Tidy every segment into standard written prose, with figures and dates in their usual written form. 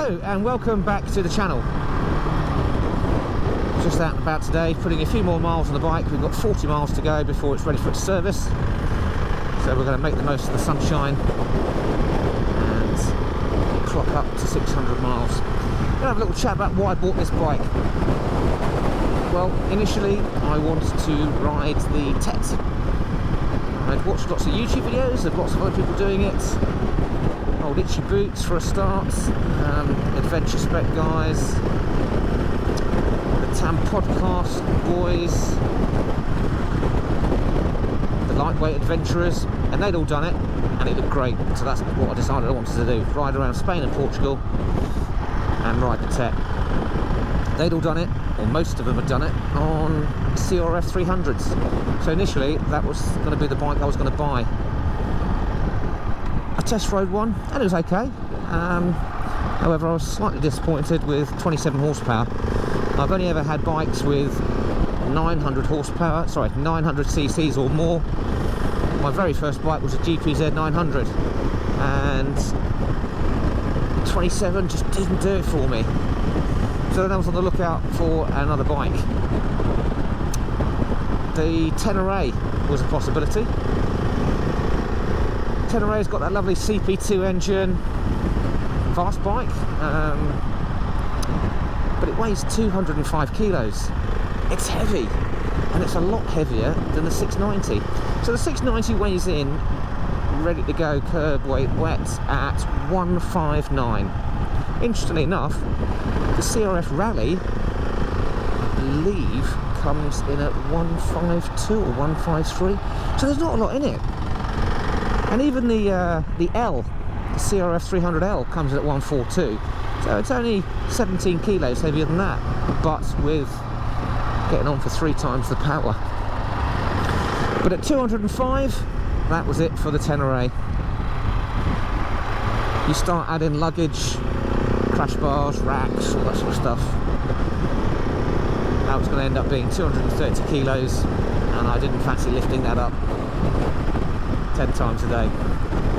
Hello and welcome back to the channel. Just out and about today, putting a few more miles on the bike. We've got 40 miles to go before it's ready for its service. So we're going to make the most of the sunshine and clock up to 600 miles. We're going to have a little chat about why I bought this bike. Well, initially I wanted to ride the Tet. I'd watched lots of YouTube videos of lots of other people doing it. Old Itchy Boots for a start, Adventure Spec guys, the Tam Podcast boys, the Lightweight Adventurers, and they'd all done it and it looked great. So that's what I decided I wanted to do, ride around Spain and Portugal and ride the Tet. They'd all done it, or most of them had done it, on CRF 300s. So initially that was going to be the bike I was going to buy. I test rode one and it was okay. However, I was slightly disappointed with 27 horsepower. I've only ever had bikes with 900 horsepower, sorry, 900 cc's or more. My very first bike was a GPZ 900 and 27 just didn't do it for me. So then I was on the lookout for another bike. The Tenere was a possibility. Tenere's got that lovely CP2 engine, fast bike, but it weighs 205 kilos. It's heavy, and it's a lot heavier than the 690. So the 690 weighs in, ready to go, curb weight wet at 159. Interestingly enough, the CRF Rally, I believe, comes in at 152 or 153. So there's not a lot in it. And even the L, the CRF 300L, comes in at 142. So it's only 17 kilos heavier than that, but with getting on for 3 times the power. But at 205, that was it for the Tenere. You start adding luggage, crash bars, racks, all that sort of stuff. That was going to end up being 230 kilos, and I didn't fancy lifting that up 10 times a day.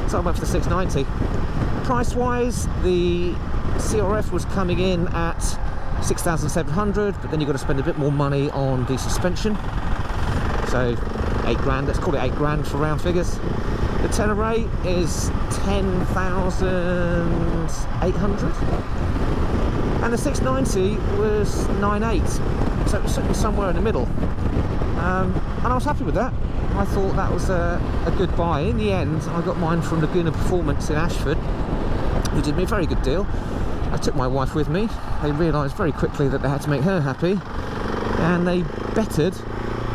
So I went for the 690. Price wise, the CRF was coming in at 6,700, but then you've got to spend a bit more money on the suspension. So 8 grand, let's call it 8 grand for round figures. The Tenere is 10,800. And the 690 was 9.8. So it was certainly somewhere in the middle. And I was happy with that. I thought that was a good buy. In the end, I got mine from Laguna Performance in Ashford, who did me a very good deal. I took my wife with me. They realised very quickly that they had to make her happy, and they bettered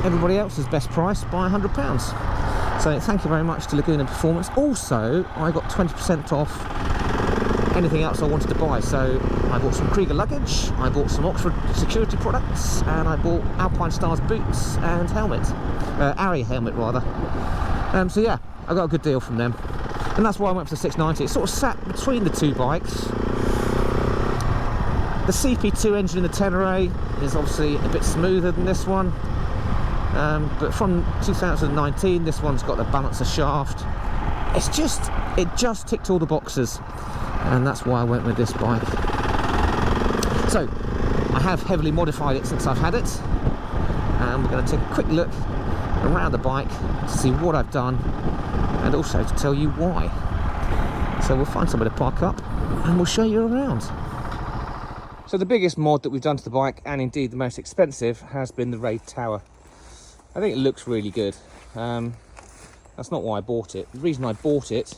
everybody else's best price by £100. So thank you very much to Laguna Performance. Also, I got 20% off anything else I wanted to buy. So I bought some Krieger luggage, I bought some Oxford security products, and I bought Alpine Stars boots and helmet. Ari helmet rather. So yeah, I got a good deal from them, and that's why I went for the 690. It sort of sat between the two bikes. The CP2 engine in the Tenere is obviously a bit smoother than this one, but from 2019 this one's got the balancer shaft. It just ticked all the boxes, and that's why I went with this bike. So I have heavily modified it since I've had it, and we're going to take a quick look around the bike to see what I've done and also to tell you why. So we'll find somewhere to park up and we'll show you around. So the biggest mod that we've done to the bike, and indeed the most expensive, has been the Rade tower. I think it looks really good. That's not why I bought it. The reason I bought it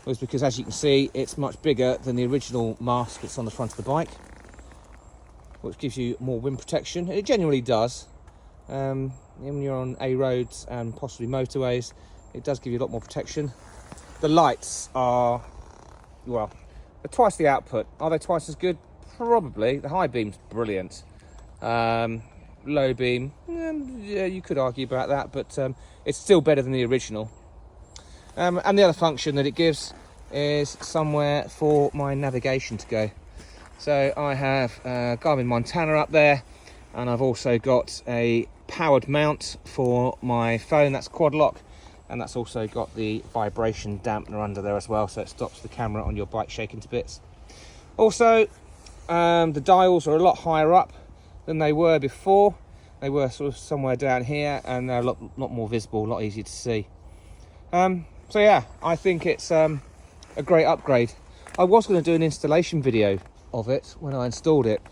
was because, as you can see, it's much bigger than the original mast that's on the front of the bike, which gives you more wind protection. It genuinely does. When you're on A roads and possibly motorways, it does give you a lot more protection. The lights are, well, they're twice the output. Are they twice as good? Probably. The high beam's brilliant. Low beam, yeah, you could argue about that, but it's still better than the original. And the other function that it gives is somewhere for my navigation to go. So I have Garmin Montana up there, and I've also got a powered mount for my phone, that's quad lock, and that's also got the vibration dampener under there as well, so it stops the camera on your bike shaking to bits. Also, the dials are a lot higher up than they were before. They were sort of somewhere down here, and they're a lot more visible, a lot easier to see. So yeah, I think it's a great upgrade. I was going to do an installation video of it when I installed it,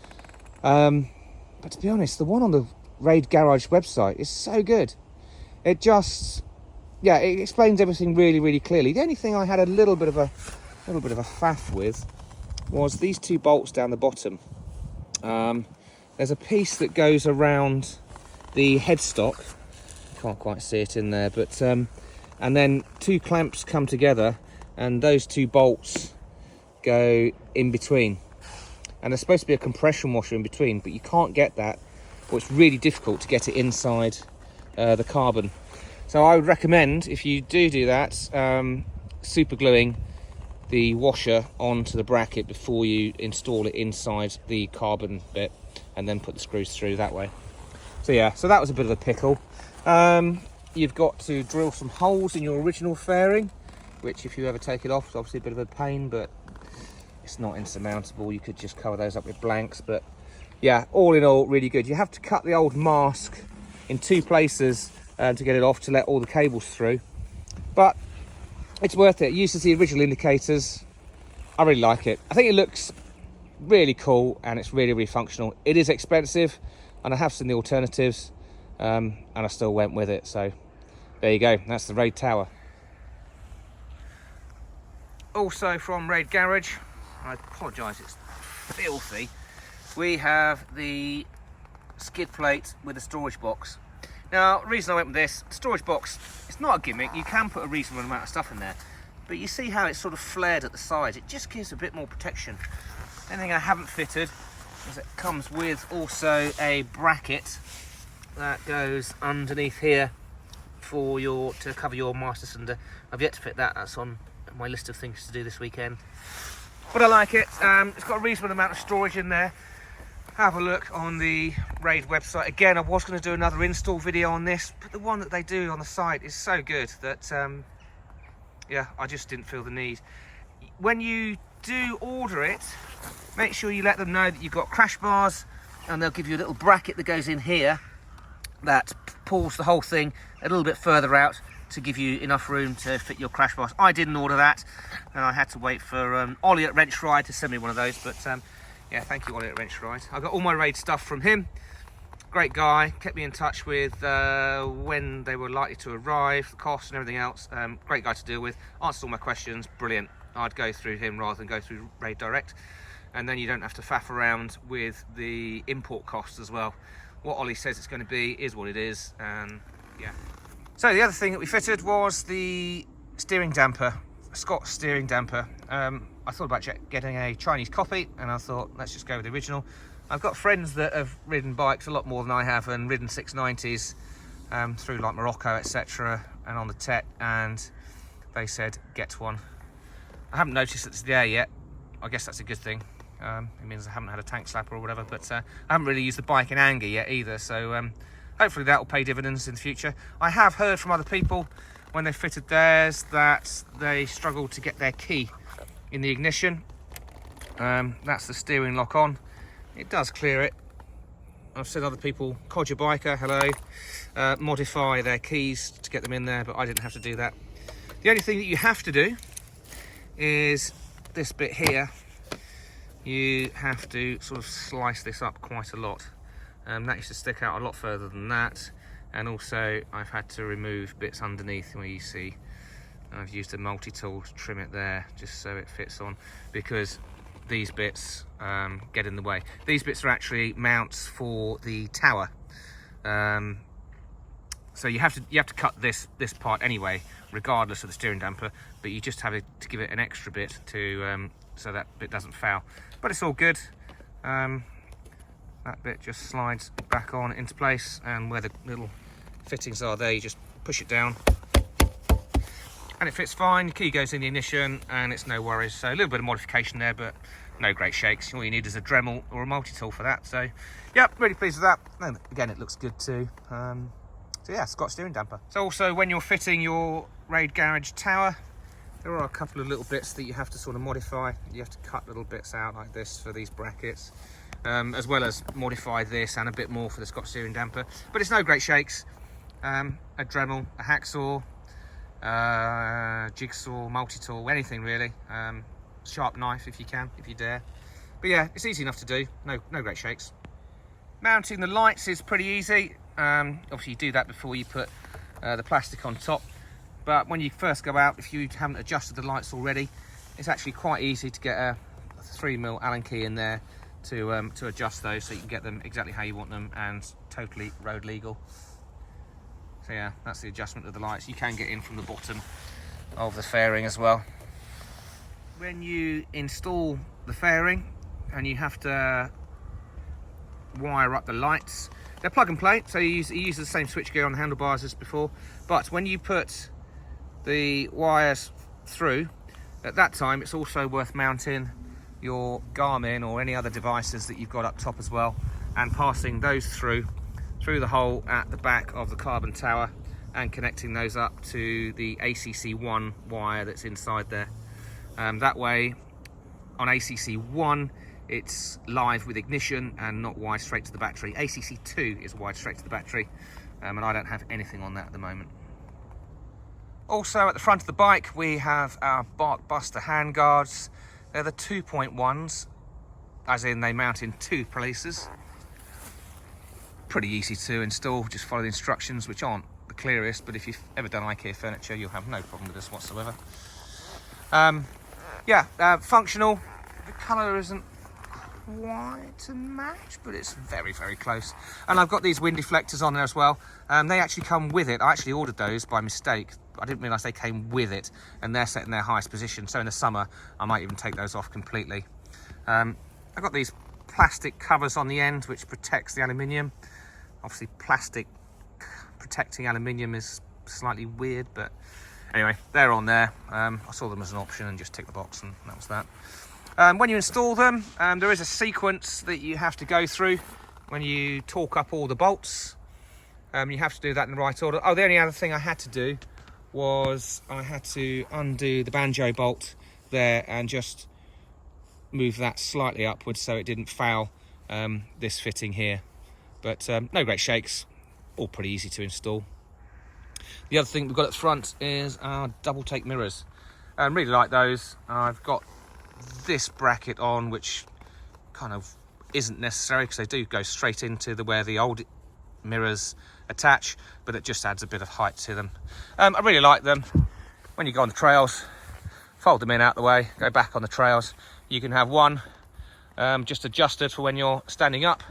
but to be honest, the one on the Rade Garage website is so good. It just, yeah, it explains everything really clearly. The only thing I had a little bit of a faff with was these two bolts down the bottom. There's a piece that goes around the headstock. You can't quite see it in there, but and then two clamps come together, and those two bolts go in between. And there's supposed to be a compression washer in between, but you can't get that, or it's really difficult to get it inside the carbon. So I would recommend, if you do that, super gluing the washer onto the bracket before you install it inside the carbon bit, and then put the screws through that way. So yeah, so that was a bit of a pickle. You've got to drill some holes in your original fairing, which if you ever take it off, is obviously a bit of a pain, but it's not insurmountable. You could just cover those up with blanks. But yeah, all in all, really good. You have to cut the old mask in two places to get it off, to let all the cables through, but it's worth it. It uses the original indicators. I really like it. I think it looks really cool, and it's really functional. It is expensive, and I have seen the alternatives, and I still went with it. So there you go, that's the Rade Tower. Also from Rade Garage, I apologise, it's filthy, we have the skid plate with a storage box. Now, the reason I went with this storage box, it's not a gimmick. You can put a reasonable amount of stuff in there, but you see how it's sort of flared at the sides. It just gives a bit more protection. The only thing I haven't fitted is it comes with also a bracket that goes underneath here for to cover your master cylinder. I've yet to fit that. That's on my list of things to do this weekend. But I like it. It's got a reasonable amount of storage in there. Have a look on the Rade website. Again, I was going to do another install video on this, but the one that they do on the site is so good that, yeah, I just didn't feel the need. When you do order it, make sure you let them know that you've got crash bars, and they'll give you a little bracket that goes in here that pulls the whole thing a little bit further out to give you enough room to fit your crash bars. I didn't order that, and I had to wait for Ollie at Wrenchride to send me one of those, but yeah, thank you, Ollie at Wrenchride. I got all my Rade stuff from him. Great guy, kept me in touch with when they were likely to arrive, the cost and everything else. Great guy to deal with, answered all my questions, brilliant. I'd go through him rather than go through Rade direct, and then you don't have to faff around with the import costs as well. What Ollie says it's going to be is what it is, and yeah. So the other thing that we fitted was the steering damper, Scott steering damper. I thought about getting a Chinese copy, and I thought, let's just go with the original. I've got friends that have ridden bikes a lot more than I have, and ridden 690s through like Morocco, etc., and on the Tet, and they said, get one. I haven't noticed that it's there yet. I guess that's a good thing. It means I haven't had a tank slapper or whatever, but I haven't really used the bike in anger yet either, so hopefully that will pay dividends in the future. I have heard from other people when they fitted theirs that they struggled to get their key in the ignition. That's the steering lock on. It does clear it. I've seen other people, cod your biker, hello, modify their keys to get them in there, but I didn't have to do that. The only thing that you have to do is this bit here. You have to sort of slice this up quite a lot. That used to stick out a lot further than that, and also I've had to remove bits underneath where you see I've used a multi-tool to trim it there just so it fits on, because these bits get in the way. These bits are actually mounts for the tower, so you have to cut this part anyway, regardless of the steering damper, but you just have to give it an extra bit to so that bit doesn't foul. But it's all good. That bit just slides back on into place, and where the little fittings are there, you just push it down and it fits fine. The key goes in the ignition and it's no worries. So a little bit of modification there, but no great shakes. All you need is a Dremel or a multi-tool for that. So yeah, really pleased with that. And again, it looks good too. So yeah, Scott steering damper. So also when you're fitting your Rade Garage tower, There are a couple of little bits that you have to sort of modify. You have to cut little bits out like this for these brackets, as well as modify this and a bit more for the Scotch steering damper. But it's no great shakes. A Dremel, a hacksaw, jigsaw, multi-tool, anything really. Sharp knife if you can, if you dare. But yeah, it's easy enough to do. No great shakes. Mounting the lights is pretty easy. Obviously you do that before you put the plastic on top. But when you first go out, if you haven't adjusted the lights already, it's actually quite easy to get a 3mm Allen key in there to adjust those so you can get them exactly how you want them and totally road legal. So yeah, that's the adjustment of the lights. You can get in from the bottom of the fairing as well. When you install the fairing and you have to wire up the lights, they're plug and play, so you use the same switchgear on the handlebars as before. But when you put the wires through, at that time it's also worth mounting your Garmin or any other devices that you've got up top as well, and passing those through the hole at the back of the carbon tower and connecting those up to the ACC1 wire that's inside there. That way on ACC1 it's live with ignition and not wired straight to the battery. ACC2 is wired straight to the battery, and I don't have anything on that at the moment. Also at the front of the bike we have our Barkbuster handguards. They're the 2.1s, as in they mount in 2 places. Pretty easy to install, just follow the instructions, which aren't the clearest, but if you've ever done IKEA furniture you'll have no problem with this whatsoever. Functional. The colour isn't quite a match, but it's very close. And I've got these wind deflectors on there as well. They actually come with it. I actually ordered those by mistake. I didn't realise they came with it, and they're set in their highest position, so in the summer I might even take those off completely. I've got these plastic covers on the end which protects the aluminium. Obviously plastic protecting aluminium is slightly weird, but anyway, they're on there. I saw them as an option and just ticked the box, and that was that. When you install them, there is a sequence that you have to go through when you torque up all the bolts. You have to do that in the right order. Oh, the only other thing I had to do was I had to undo the banjo bolt there and just move that slightly upwards so it didn't foul this fitting here. But no great shakes, all pretty easy to install. The other thing we've got at the front is our double take mirrors. Really like those. I've got this bracket on, which kind of isn't necessary because they do go straight into where the old mirrors attach, but it just adds a bit of height to them. I really like them. When you go on the trails, fold them in out the way, go back on the trails. You can have one just adjusted for when you're standing up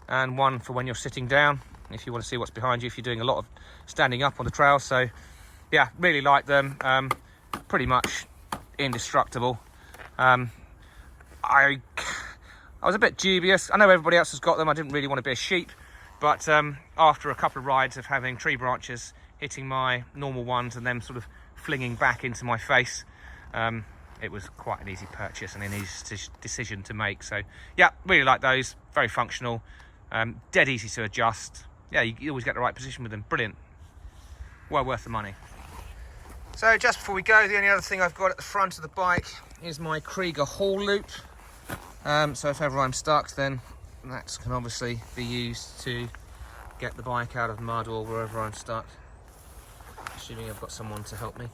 and one for when you're sitting down, if you want to see what's behind you if you're doing a lot of standing up on the trail. So yeah, really like them. Pretty much indestructible. I was a bit dubious. I know everybody else has got them. I didn't really want to be a sheep, but after a couple of rides of having tree branches hitting my normal ones and them sort of flinging back into my face, it was quite an easy purchase and an easy decision to make. So yeah, really like those. Very functional, dead easy to adjust. Yeah, you always get the right position with them. Brilliant. Well worth the money. So just before we go, the only other thing I've got at the front of the bike is my Krieger haul loop. So if ever I'm stuck, then that can obviously be used to get the bike out of mud or wherever I'm stuck, assuming I've got someone to help me.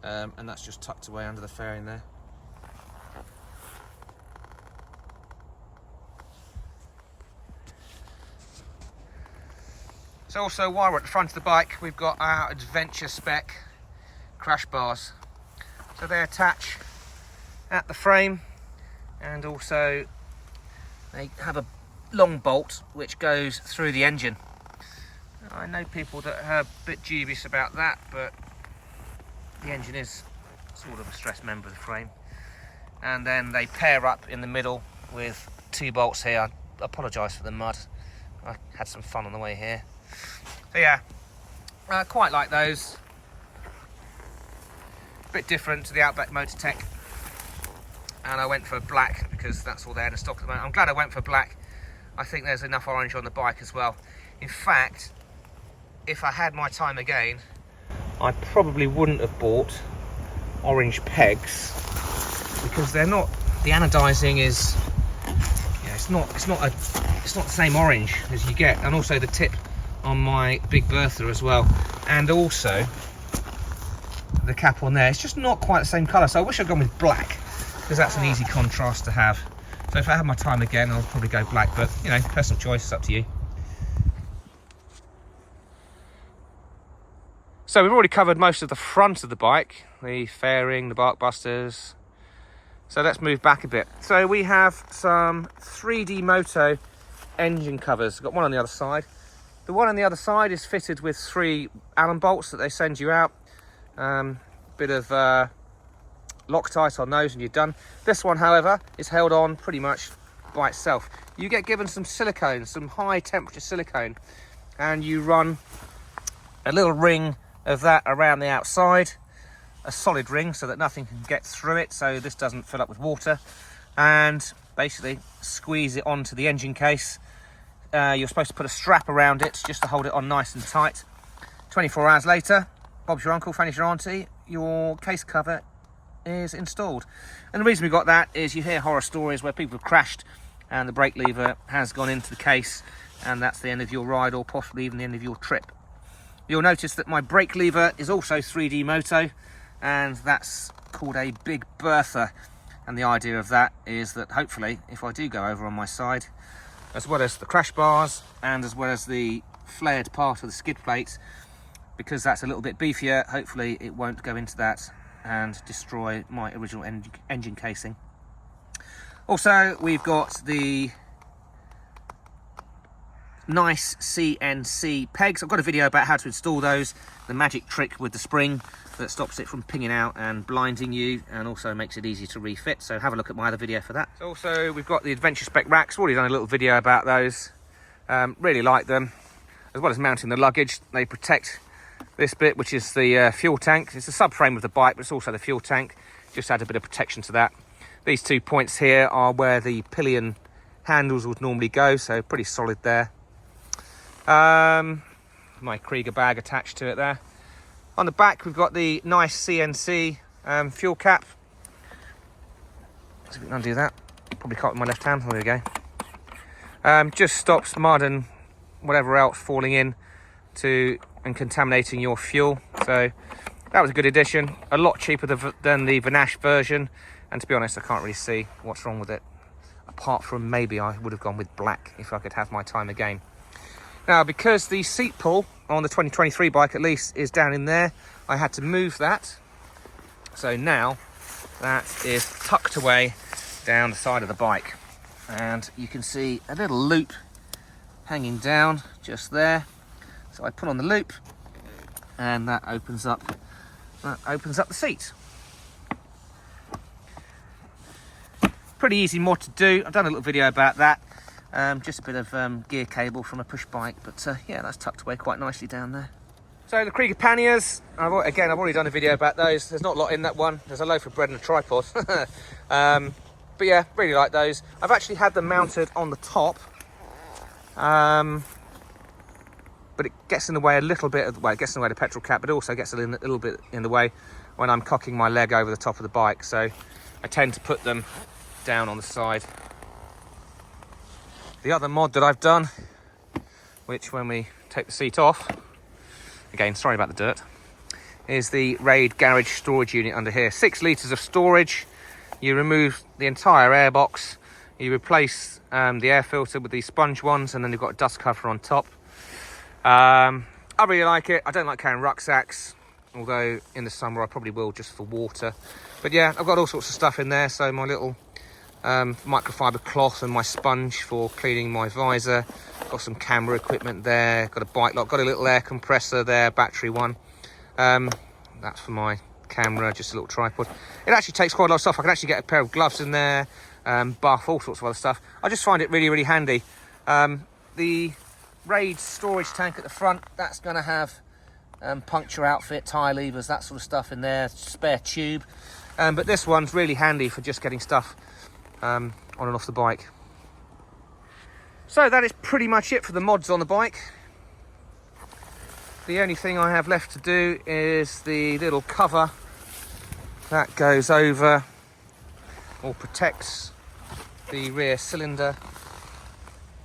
And that's just tucked away under the fairing there. So also, while we're at the front of the bike, we've got our Adventure Spec crash bars. So they attach at the frame, and also they have a long bolt which goes through the engine. I know people that are a bit dubious about that, but the engine is sort of a stressed member of the frame. And then they pair up in the middle with 2 bolts here. I apologise for the mud. I had some fun on the way here. So yeah, I quite like those. A bit different to the Outback Motor Tech. And I went for black because that's all they had in stock at the moment. I'm glad I went for black. I think there's enough orange on the bike as well. In fact, if I had my time again, I probably wouldn't have bought orange pegs because they're not. The anodizing is, yeah, it's not the same orange as you get, and also the tip on my big Bertha as well, and also the cap on there. It's just not quite the same colour. So I wish I'd gone with black because that's an easy contrast to have. So if I have my time again, I'll probably go black, but you know, personal choice, it's up to you. So we've already covered most of the front of the bike, the fairing, the Barkbusters. So let's move back a bit. So we have some 3D Moto engine covers. I've got one on the other side. The one on the other side is fitted with 3 Allen bolts that they send you out. Bit of Loctite on those and you're done. This one, however, is held on pretty much by itself. You get given some silicone, some high temperature silicone, and you run a little ring of that around the outside, a solid ring so that nothing can get through it, so this doesn't fill up with water, and basically squeeze it onto the engine case. You're supposed to put a strap around it just to hold it on nice and tight. 24 hours later, Bob's your uncle, Fanny's your auntie, your case cover is installed. And the reason we got that is you hear horror stories where people have crashed and the brake lever has gone into the case, and that's the end of your ride, or possibly even the end of your trip. You'll notice that my brake lever is also 3D Moto, and that's called a Big Bertha. And the idea of that is that hopefully, if I do go over on my side, as well as the crash bars and as well as the flared part of the skid plate, because that's a little bit beefier, hopefully it won't go into that and destroy my original engine casing. Also, we've got the NiceCNC pegs. I've got a video about how to install those, the magic trick with the spring that stops it from pinging out and blinding you, and also makes it easy to refit, so have a look at my other video for that. So also we've got the Adventure Spec racks. Already done a little video about those. Really like them. As well as mounting the luggage, they protect this bit, which is the fuel tank. It's the subframe of the bike, but it's also the fuel tank. Just add a bit of protection to that. These 2 points here are where the pillion handles would normally go, so pretty solid there. My Krieger bag attached to it there. On the back we've got the NiceCNC fuel cap. See if we can undo that. Probably can't with my left hand. There we go. Just stops mud and whatever else falling in to and contaminating your fuel. So that was a good addition. A lot cheaper than the Vanash version, and to be honest, I can't really see what's wrong with it, apart from maybe I would have gone with black if I could have my time again. Now, because the seat pull on the 2023 bike at least is down in there, I had to move that. So now that is tucked away down the side of the bike. And you can see a little loop hanging down just there. So I put on the loop and that opens up the seat. Pretty easy mod to do. I've done a little video about that. Just a bit of gear cable from a push bike, but yeah, that's tucked away quite nicely down there. So the Krieger panniers, I've already done a video about those. There's not a lot in that one. There's a loaf of bread and a tripod. But yeah, really like those. I've actually had them mounted on the top, but it gets in the way a little bit. Well, it gets in the way of the petrol cap, but it also gets a little bit in the way when I'm cocking my leg over the top of the bike. So I tend to put them down on the side. The other mod that I've done, which when we take the seat off, again, sorry about the dirt, is the Rade garage storage unit under here. 6 litres of storage. You remove the entire airbox, you replace the air filter with these sponge ones, and then you've got a dust cover on top. I really like it. I don't like carrying rucksacks, although in the summer I probably will just for water. But yeah, I've got all sorts of stuff in there. So my little microfiber cloth and my sponge for cleaning my visor. Got some camera equipment there. Got a bike lock. Got a little air compressor there, battery one. That's for my camera, just a little tripod. It actually takes quite a lot of stuff. I can actually get a pair of gloves in there, buff, all sorts of other stuff. I just find it really, really handy. The Rade storage tank at the front, that's going to have puncture outfit, tyre levers, that sort of stuff in there, spare tube. But this one's really handy for just getting stuff on and off the bike. So that is pretty much it for the mods on the bike. The only thing I have left to do is the little cover That goes over or protects the rear cylinder,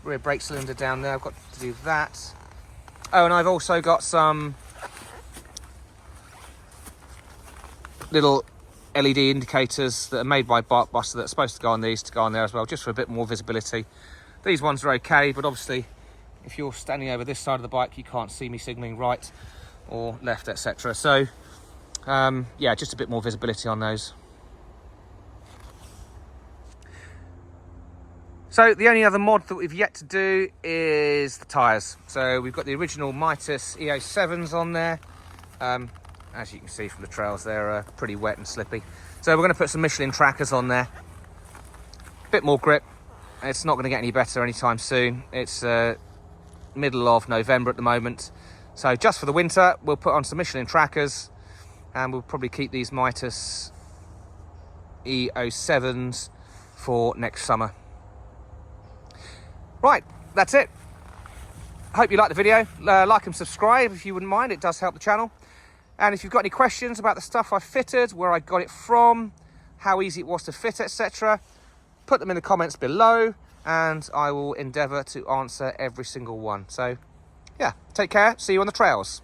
rear brake cylinder down there. I've got to do that. Oh, and I've also got some little LED indicators that are made by Barkbuster that are supposed to go on these to go on there as well, just for a bit more visibility. These ones are okay, but obviously if you're standing over this side of the bike, you can't see me signalling right or left, etc. So yeah, just a bit more visibility on those. So the only other mod that we've yet to do is the tyres. So we've got the original Mitas EO7s on there. As you can see from the trails, they're pretty wet and slippy. So we're going to put some Michelin trackers on there. Bit more grip. It's not going to get any better anytime soon. It's middle of November at the moment. So just for the winter, we'll put on some Michelin trackers, and we'll probably keep these Mitas EO7s for next summer. Right, that's it. Hope you liked the video. Like and subscribe if you wouldn't mind. It does help the channel. And if you've got any questions about the stuff I fitted, where I got it from, how easy it was to fit, etc., put them in the comments below, and I will endeavour to answer every single one. So, yeah, take care. See you on the trails.